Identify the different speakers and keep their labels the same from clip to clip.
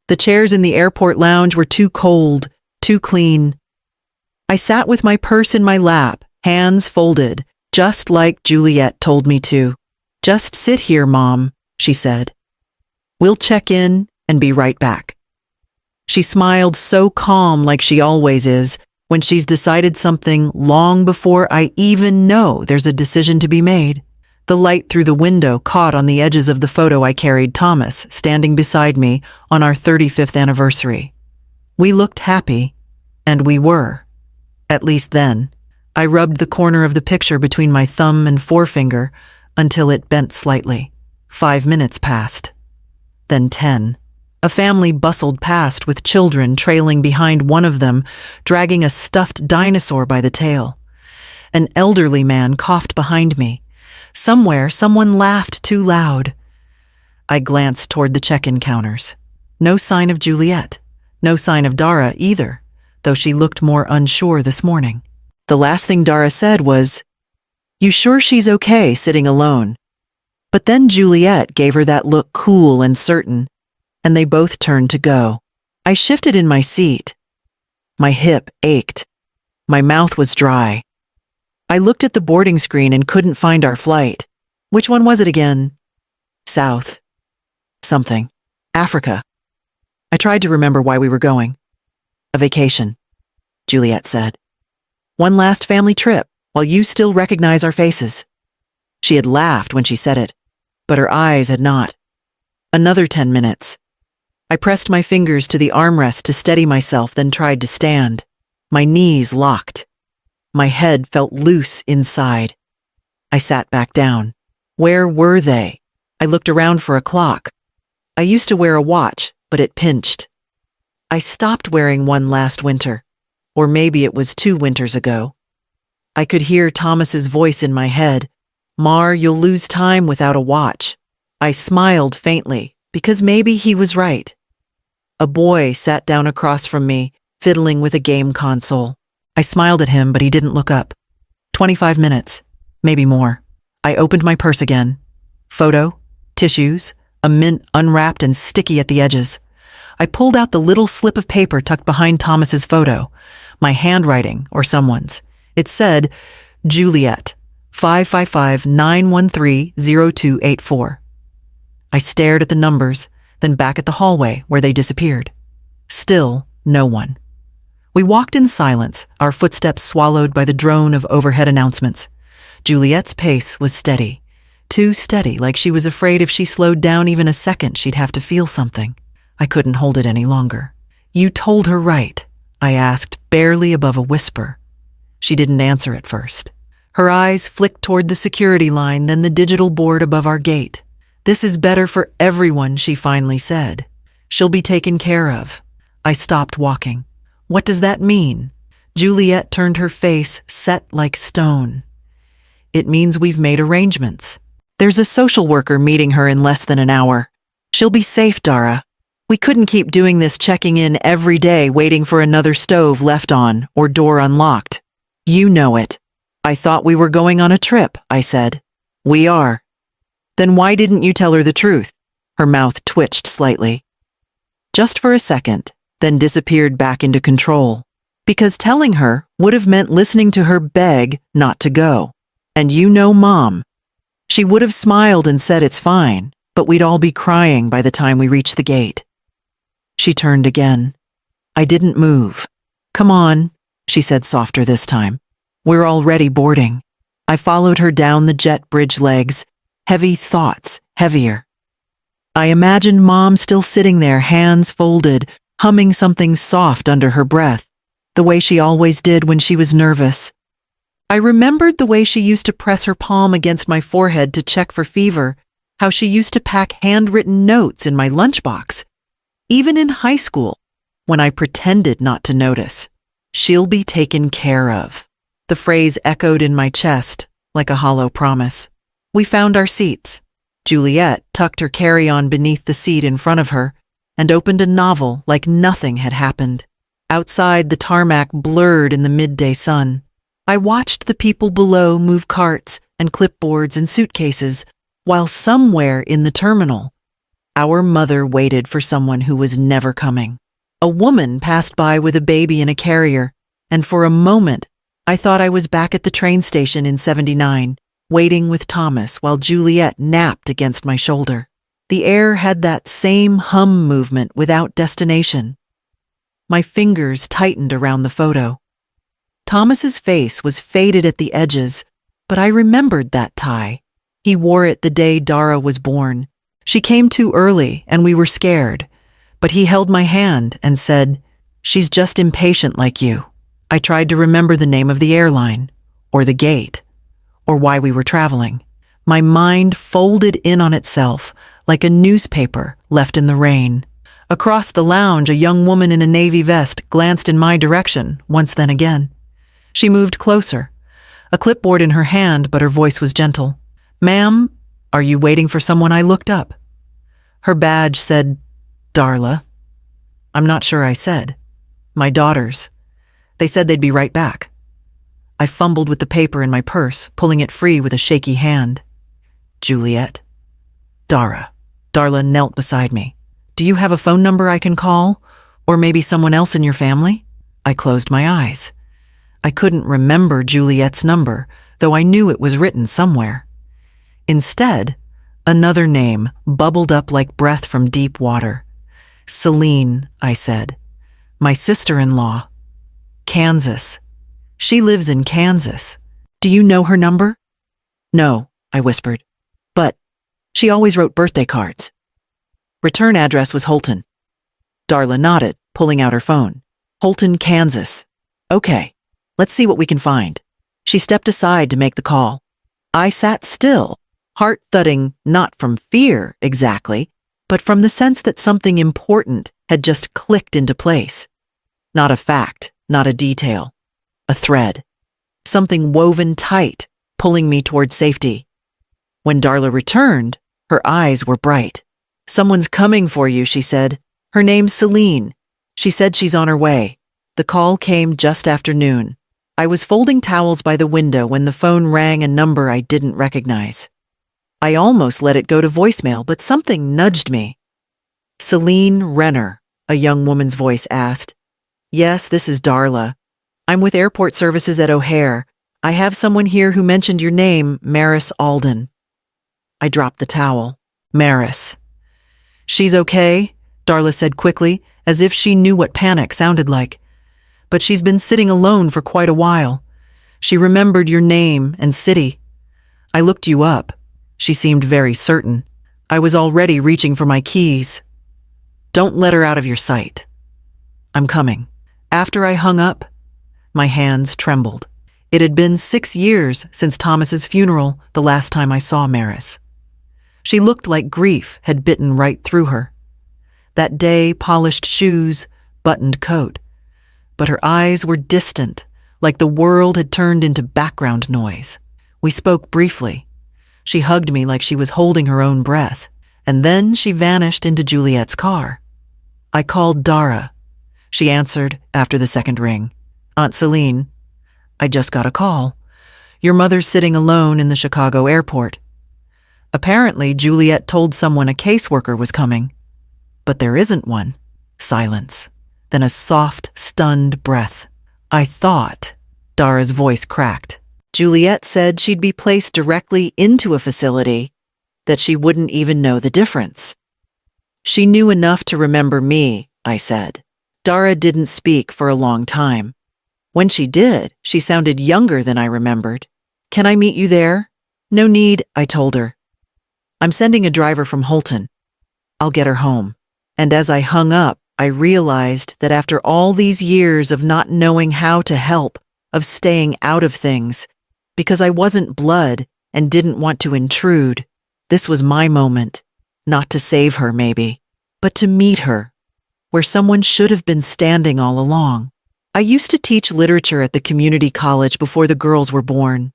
Speaker 1: The chairs in the airport lounge were too cold, too clean. I sat with my purse in my lap, hands folded, just like Juliet told me to. "Just sit here, Mom," she said. "We'll check in and be right back." She smiled so calm, like she always is, when she's decided something long before I even know there's a decision to be made. The light through the window caught on the edges of the photo I carried Thomas standing beside me on our 35th anniversary. We looked happy, and we were. At least then. I rubbed the corner of the picture between my thumb and forefinger until it bent slightly. 5 minutes passed. Then 10. A family bustled past with children trailing behind one of them, dragging a stuffed dinosaur by the tail. An elderly man coughed behind me. Somewhere, someone laughed too loud. I glanced toward the check-in counters. No sign of Juliet. No sign of Dara either, though she looked more unsure this morning. The last thing Dara said was, "You sure she's okay sitting alone?" But then Juliet gave her that look cool and certain, and they both turned to go. I shifted in my seat. My hip ached. My mouth was dry. I looked at the boarding screen and couldn't find our flight. Which one was it again? South. Something. Africa. I tried to remember why we were going. "A vacation," Juliet said. "One last family trip, while you still recognize our faces." She had laughed when she said it, but her eyes had not. Another 10 minutes. I pressed my fingers to the armrest to steady myself, then tried to stand. My knees locked. My head felt loose inside. I sat back down. Where were they? I looked around for a clock. I used to wear a watch, but it pinched. I stopped wearing one last winter, or maybe it was 2 winters ago. I could hear Thomas's voice in my head. "Mar, you'll lose time without a watch." I smiled faintly, because maybe he was right. A boy sat down across from me, fiddling with a game console. I smiled at him, but he didn't look up. 25 minutes, maybe more. I opened my purse again. Photo, tissues, a mint unwrapped and sticky at the edges. I pulled out the little slip of paper tucked behind Thomas's photo, my handwriting or someone's. It said, "Juliet, 555-913-0284. I stared at the numbers, then back at the hallway where they disappeared. Still, no one. We walked in silence, our footsteps swallowed by the drone of overhead announcements. Juliet's pace was steady. Too steady, like she was afraid if she slowed down even a second, she'd have to feel something. I couldn't hold it any longer. "You told her right?" I asked, barely above a whisper. She didn't answer at first. Her eyes flicked toward the security line, then the digital board above our gate. "This is better for everyone," she finally said. "She'll be taken care of." I stopped walking. What does that mean? Juliet turned her face set like stone. "It means we've made arrangements. There's a social worker meeting her in less than an hour. She'll be safe, Dara. We couldn't keep doing this, checking in every day waiting for another stove left on or door unlocked. You know it." "I thought we were going on a trip," I said. "We are." "Then why didn't you tell her the truth?" Her mouth twitched slightly. Just for a second, then disappeared back into control. "Because telling her would have meant listening to her beg not to go. And you know Mom. She would have smiled and said it's fine, but we'd all be crying by the time we reached the gate." She turned again. I didn't move. "Come on," she said softer this time. "We're already boarding." I followed her down the jet bridge legs, heavy thoughts, heavier. I imagined Mom still sitting there, hands folded, humming something soft under her breath, the way she always did when she was nervous. I remembered the way she used to press her palm against my forehead to check for fever, how she used to pack handwritten notes in my lunchbox. Even in high school, when I pretended not to notice. "She'll be taken care of." The phrase echoed in my chest like a hollow promise. We found our seats. Juliet tucked her carry-on beneath the seat in front of her and opened a novel like nothing had happened. Outside, the tarmac blurred in the midday sun. I watched the people below move carts and clipboards and suitcases, while somewhere in the terminal, Our mother waited for someone who was never coming. A woman passed by with a baby in a carrier, and for a moment, I thought I was back at the train station in '79, waiting with Thomas while Juliet napped against my shoulder. The air had that same hum movement without destination. My fingers tightened around the photo. Thomas's face was faded at the edges, but I remembered that tie. He wore it the day Dara was born. She came too early, and we were scared. But he held my hand and said, "She's just impatient like you." I tried to remember the name of the airline, or the gate, or why we were traveling. My mind folded in on itself like a newspaper left in the rain. Across the lounge, a young woman in a navy vest glanced in my direction once then again. She moved closer, a clipboard in her hand, but her voice was gentle. "Ma'am, are you waiting for someone?" I looked up. Her badge said, "Darla." I'm not sure I said. "My daughters. They said they'd be right back." I fumbled with the paper in my purse, pulling it free with a shaky hand. "Juliet." "Dara." Darla knelt beside me. "Do you have a phone number I can call? Or maybe someone else in your family?" I closed my eyes. I couldn't remember Juliet's number, though I knew it was written somewhere. Instead, another name bubbled up like breath from deep water. "Celine," I said. "My sister-in-law. Kansas. She lives in Kansas. Do you know her number?" "No," I whispered. "But she always wrote birthday cards." Return address was Holton. Darla nodded, pulling out her phone. "Holton, Kansas. Okay, let's see what we can find." She stepped aside to make the call. I sat still, heart thudding not from fear exactly, but from the sense that something important had just clicked into place. Not a fact, not a detail. A thread. Something woven tight, pulling me toward safety. When Darla returned, her eyes were bright. "Someone's coming for you," she said. "Her name's Celine. She said she's on her way." The call came just after noon. I was folding towels by the window when the phone rang a number I didn't recognize. I almost let it go to voicemail, but something nudged me. "Celine Renner," a young woman's voice asked. "Yes, this is Darla. I'm with airport services at O'Hare. I have someone here who mentioned your name, Maris Alden." I dropped the towel. Maris. "She's okay," Darla said quickly, as if she knew what panic sounded like. "But she's been sitting alone for quite a while. She remembered your name and city. I looked you up." She seemed very certain. I was already reaching for my keys. "Don't let her out of your sight." "I'm coming." After I hung up, my hands trembled. It had been 6 years since Thomas's funeral the last time I saw Maris. She looked like grief had bitten right through her. That day, polished shoes, buttoned coat. But her eyes were distant, like the world had turned into background noise. We spoke briefly. She hugged me like she was holding her own breath, and then she vanished into Juliet's car. I called Dara. She answered after the second ring. "Aunt Celine, I just got a call. Your mother's sitting alone in the Chicago airport. Apparently, Juliet told someone a caseworker was coming. But there isn't one." Silence. Then a soft, stunned breath. "I thought," Dara's voice cracked. "Juliet said she'd be placed directly into a facility, that she wouldn't even know the difference." "She knew enough to remember me," I said. Dara didn't speak for a long time. When she did, she sounded younger than I remembered. "Can I meet you there?" "No need," I told her. "I'm sending a driver from Holton. I'll get her home." And as I hung up, I realized that after all these years of not knowing how to help, of staying out of things, because I wasn't blood and didn't want to intrude, this was my moment. Not to save her, maybe, but to meet her, where someone should have been standing all along. I used to teach literature at the community college before the girls were born.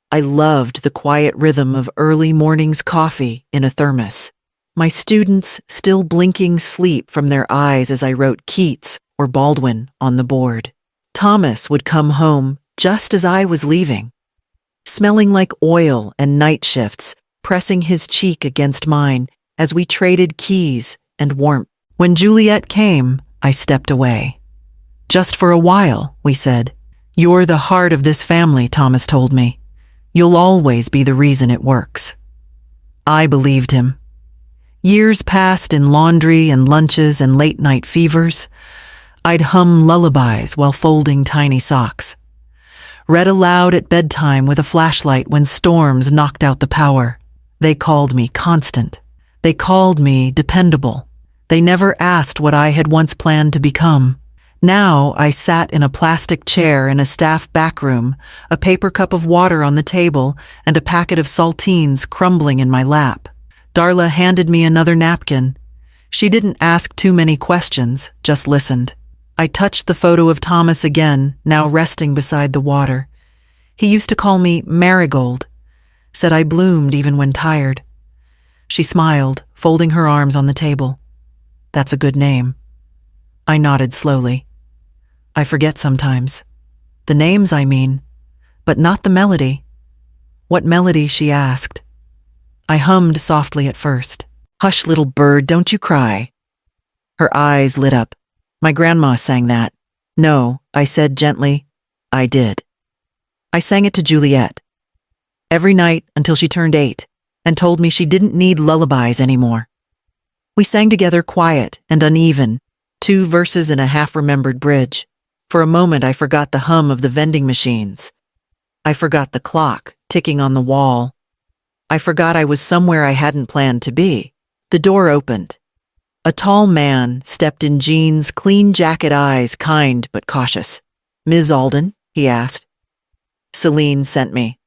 Speaker 1: I loved the quiet rhythm of early morning's coffee in a thermos. My students still blinking sleep from their eyes as I wrote Keats or Baldwin on the board. Thomas would come home just as I was leaving, smelling like oil and night shifts, pressing his cheek against mine, as we traded keys and warmth. When Juliet came, I stepped away. Just for a while, we said. You're the heart of this family, Thomas told me. You'll always be the reason it works. I believed him. Years passed in laundry and lunches and late-night fevers. I'd hum lullabies while folding tiny socks. Read aloud at bedtime with a flashlight when storms knocked out the power. They called me constant. They called me dependable. They never asked what I had once planned to become. Now I sat in a plastic chair in a staff backroom, a paper cup of water on the table, and a packet of saltines crumbling in my lap. Darla handed me another napkin. She didn't ask too many questions, just listened. I touched the photo of Thomas again, now resting beside the water. He used to call me Marigold, said I bloomed even when tired. She smiled, folding her arms on the table. That's a good name. I nodded slowly. I forget sometimes. The names, I mean, but not the melody. What melody, she asked. I hummed softly at first. Hush, little bird, don't you cry. Her eyes lit up. My grandma sang that. No, I said gently. I did. I sang it to Juliet. Every night until she turned 8 and told me she didn't need lullabies anymore. We sang together, quiet and uneven, 2 verses in a half-remembered bridge. For a moment, I forgot the hum of the vending machines. I forgot the clock ticking on the wall. I forgot I was somewhere I hadn't planned to be. The door opened. A tall man stepped in jeans, clean jacket, eyes kind but cautious. Ms. Alden, he asked. Celine sent me.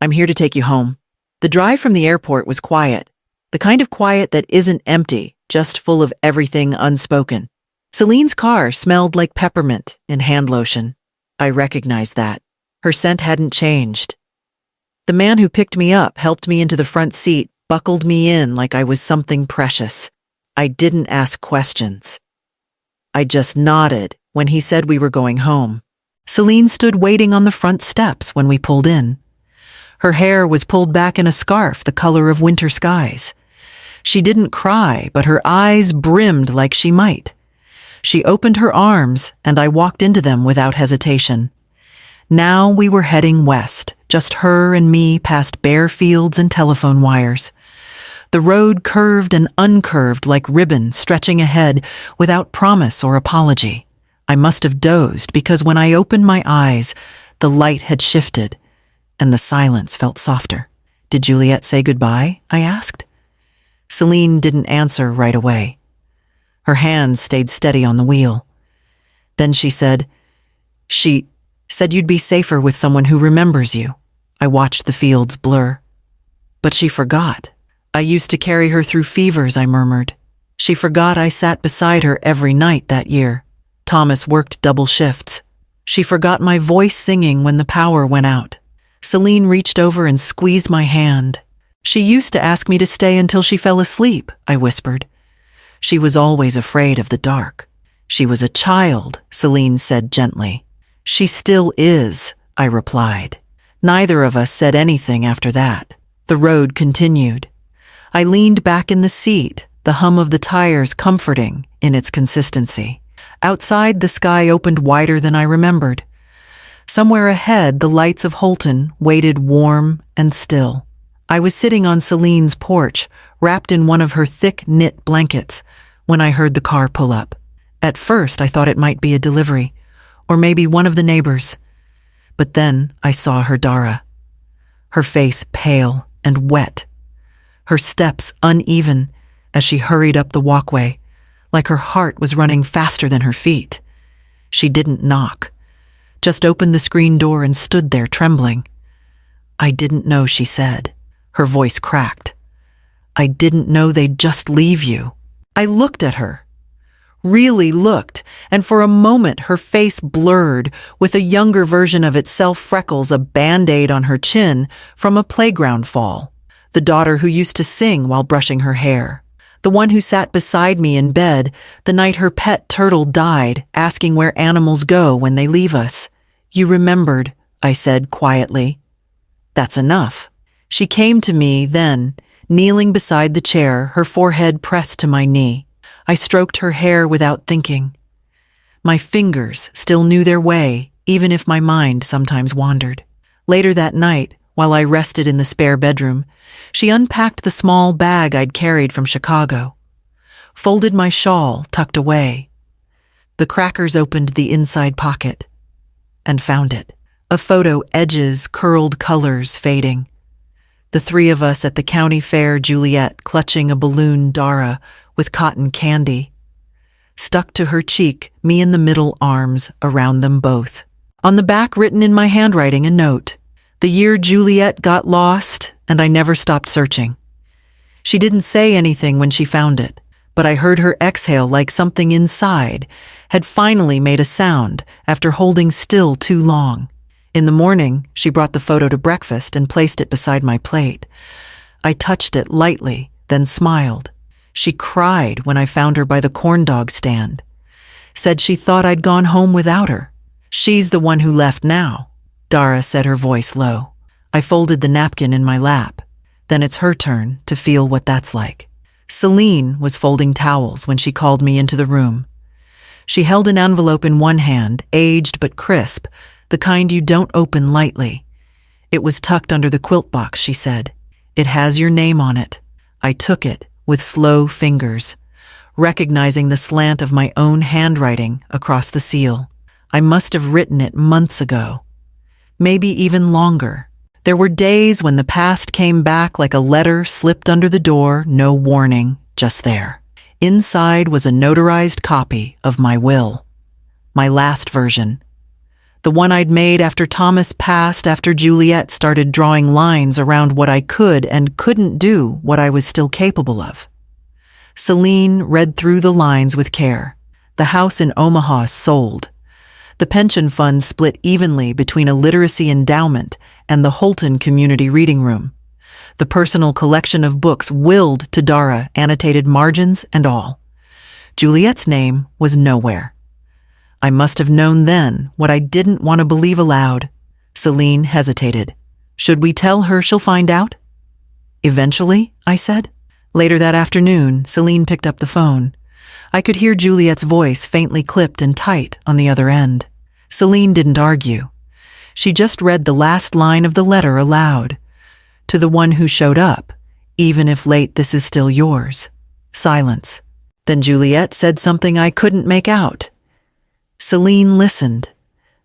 Speaker 1: I'm here to take you home. The drive from the airport was quiet, the kind of quiet that isn't empty, just full of everything unspoken. Celine's car smelled like peppermint and hand lotion. I recognized that. Her scent hadn't changed. The man who picked me up helped me into the front seat, buckled me in like I was something precious. I didn't ask questions. I just nodded when he said we were going home. Celine stood waiting on the front steps when we pulled in. Her hair was pulled back in a scarf the color of winter skies. She didn't cry, but her eyes brimmed like she might. She opened her arms, and I walked into them without hesitation. Now we were heading west, just her and me past bare fields and telephone wires. The road curved and uncurved like ribbon stretching ahead without promise or apology. I must have dozed because when I opened my eyes, the light had shifted, and the silence felt softer. Did Juliet say goodbye? I asked. Celine didn't answer right away. Her hands stayed steady on the wheel. Then she said, She said you'd be safer with someone who remembers you. I watched the fields blur. But she forgot. I used to carry her through fevers, I murmured. She forgot I sat beside her every night that year. Thomas worked double shifts. She forgot my voice singing when the power went out. Celine reached over and squeezed my hand. She used to ask me to stay until she fell asleep, I whispered. She was always afraid of the dark. She was a child, Celine said gently. She still is, I replied. Neither of us said anything after that. The road continued. I leaned back in the seat, the hum of the tires comforting in its consistency. Outside, the sky opened wider than I remembered. Somewhere ahead, the lights of Holton waited warm and still. I was sitting on Celine's porch, wrapped in one of her thick knit blankets, when I heard the car pull up. At first, I thought it might be a delivery, or maybe one of the neighbors. But then I saw her Dara. Her face pale and wet. Her steps uneven as she hurried up the walkway, like her heart was running faster than her feet. She didn't knock, just opened the screen door and stood there trembling. I didn't know, she said. Her voice cracked. I didn't know they'd just leave you. I looked at her, really looked, and for a moment her face blurred with a younger version of itself, freckles, a Band-Aid on her chin from a playground fall. The daughter who used to sing while brushing her hair. The one who sat beside me in bed the night her pet turtle died, asking where animals go when they leave us. You remembered, I said quietly. That's enough. She came to me then, Kneeling beside the chair, her forehead pressed to my knee, I stroked her hair without thinking. My fingers still knew their way, even if my mind sometimes wandered. Later that night, while I rested in the spare bedroom, she unpacked the small bag I'd carried from Chicago, folded my shawl tucked away. The crackers opened the inside pocket, and found it. A photo, edges, curled colors fading. The three of us at the county fair, Juliet clutching a balloon Dara with cotton candy. Stuck to her cheek, me in the middle, arms around them both. On the back, written in my handwriting, a note. The year Juliet got lost, and I never stopped searching. She didn't say anything when she found it, but I heard her exhale like something inside had finally made a sound after holding still too long. In the morning, she brought the photo to breakfast and placed it beside my plate. I touched it lightly, then smiled. She cried when I found her by the corn dog stand. Said she thought I'd gone home without her. She's the one who left now, Dara said, her voice low. I folded the napkin in my lap. Then it's her turn to feel what that's like. Celine was folding towels when she called me into the room. She held an envelope in one hand, aged but crisp, the kind you don't open lightly. It was tucked under the quilt box, she said. It has your name on it. I took it with slow fingers, recognizing the slant of my own handwriting across the seal. I must have written it months ago, maybe even longer. There were days when the past came back like a letter slipped under the door, no warning, just there. Inside was a notarized copy of my will, my last version. The one I'd made after Thomas passed, after Juliet started drawing lines around what I could and couldn't do, what I was still capable of. Celine read through the lines with care. The house in Omaha sold. The pension fund split evenly between a literacy endowment and the Holton Community Reading Room. The personal collection of books willed to Dara, annotated margins and all. Juliet's name was nowhere. I must have known then what I didn't want to believe aloud. Celine hesitated. Should we tell her she'll find out? Eventually, I said. Later that afternoon, Celine picked up the phone. I could hear Juliet's voice faintly clipped and tight on the other end. Celine didn't argue. She just read the last line of the letter aloud. To the one who showed up, even if late, this is still yours. Silence. Then Juliet said something I couldn't make out. Celine listened,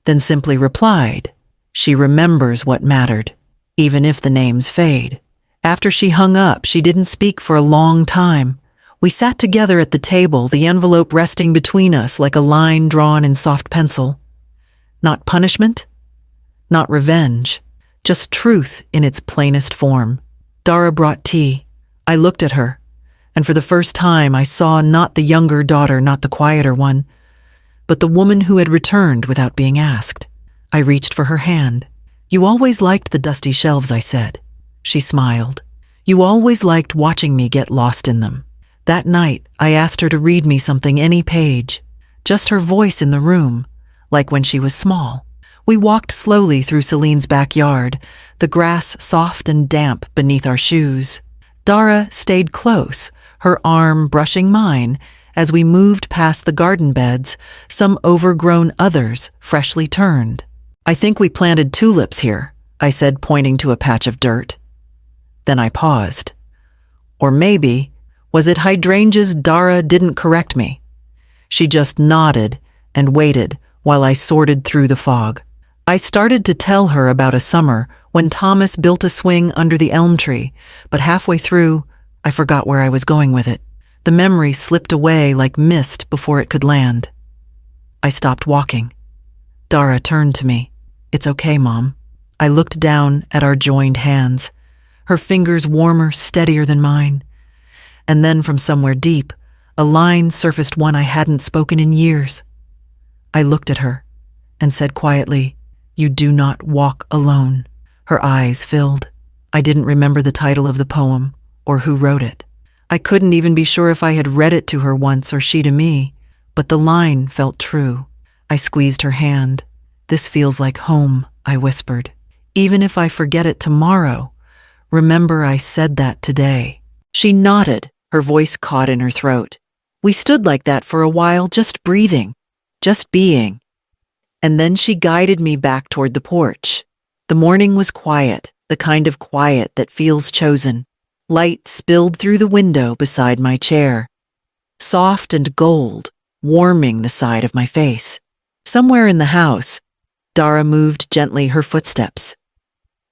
Speaker 1: then simply replied. She remembers what mattered, even if the names fade. After she hung up, she didn't speak for a long time. We sat together at the table, the envelope resting between us like a line drawn in soft pencil. Not punishment, not revenge, just truth in its plainest form. Dara brought tea. I looked at her, and for the first time I saw not the younger daughter, not the quieter one, but the woman who had returned without being asked. I reached for her hand. You always liked the dusty shelves, I said. She smiled. You always liked watching me get lost in them. That night, I asked her to read me something, any page, just her voice in the room, like when she was small. We walked slowly through Celine's backyard, the grass soft and damp beneath our shoes. Dara stayed close, her arm brushing mine, as we moved past the garden beds, some overgrown, others freshly turned. I think we planted tulips here, I said, pointing to a patch of dirt. Then I paused. Or maybe, was it hydrangeas? Dara didn't correct me. She just nodded and waited while I sorted through the fog. I started to tell her about a summer when Thomas built a swing under the elm tree, but halfway through, I forgot where I was going with it. The memory slipped away like mist before it could land. I stopped walking. Dara turned to me. It's okay, Mom. I looked down at our joined hands, her fingers warmer, steadier than mine. And then from somewhere deep, a line surfaced, one I hadn't spoken in years. I looked at her and said quietly, You do not walk alone. Her eyes filled. I didn't remember the title of the poem or who wrote it. I couldn't even be sure if I had read it to her once or she to me, but the line felt true. I squeezed her hand. This feels like home, I whispered. Even if I forget it tomorrow, remember I said that today. She nodded, her voice caught in her throat. We stood like that for a while, just breathing, just being. And then she guided me back toward the porch. The morning was quiet, the kind of quiet that feels chosen. Light spilled through the window beside my chair, soft and gold, warming the side of my face. Somewhere in the house, Dara moved gently, her footsteps,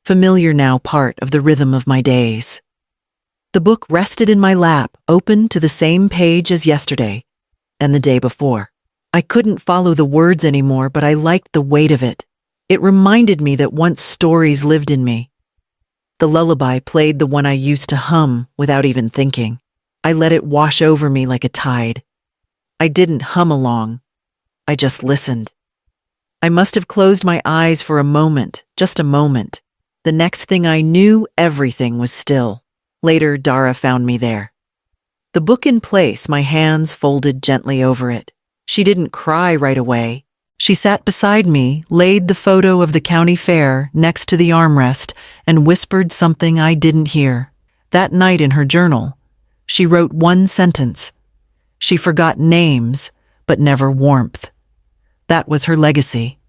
Speaker 1: familiar now, part of the rhythm of my days. The book rested in my lap, open to the same page as yesterday and the day before. I couldn't follow the words anymore, but I liked the weight of it. It reminded me that once stories lived in me. The lullaby played, the one I used to hum without even thinking. I let it wash over me like a tide. I didn't hum along. I just listened. I must have closed my eyes for a moment, just a moment. The next thing I knew, everything was still. Later, Dara found me there. The book in place, my hands folded gently over it. She didn't cry right away. She sat beside me, laid the photo of the county fair next to the armrest, and whispered something I didn't hear. That night in her journal, she wrote one sentence. She forgot names, but never warmth. That was her legacy.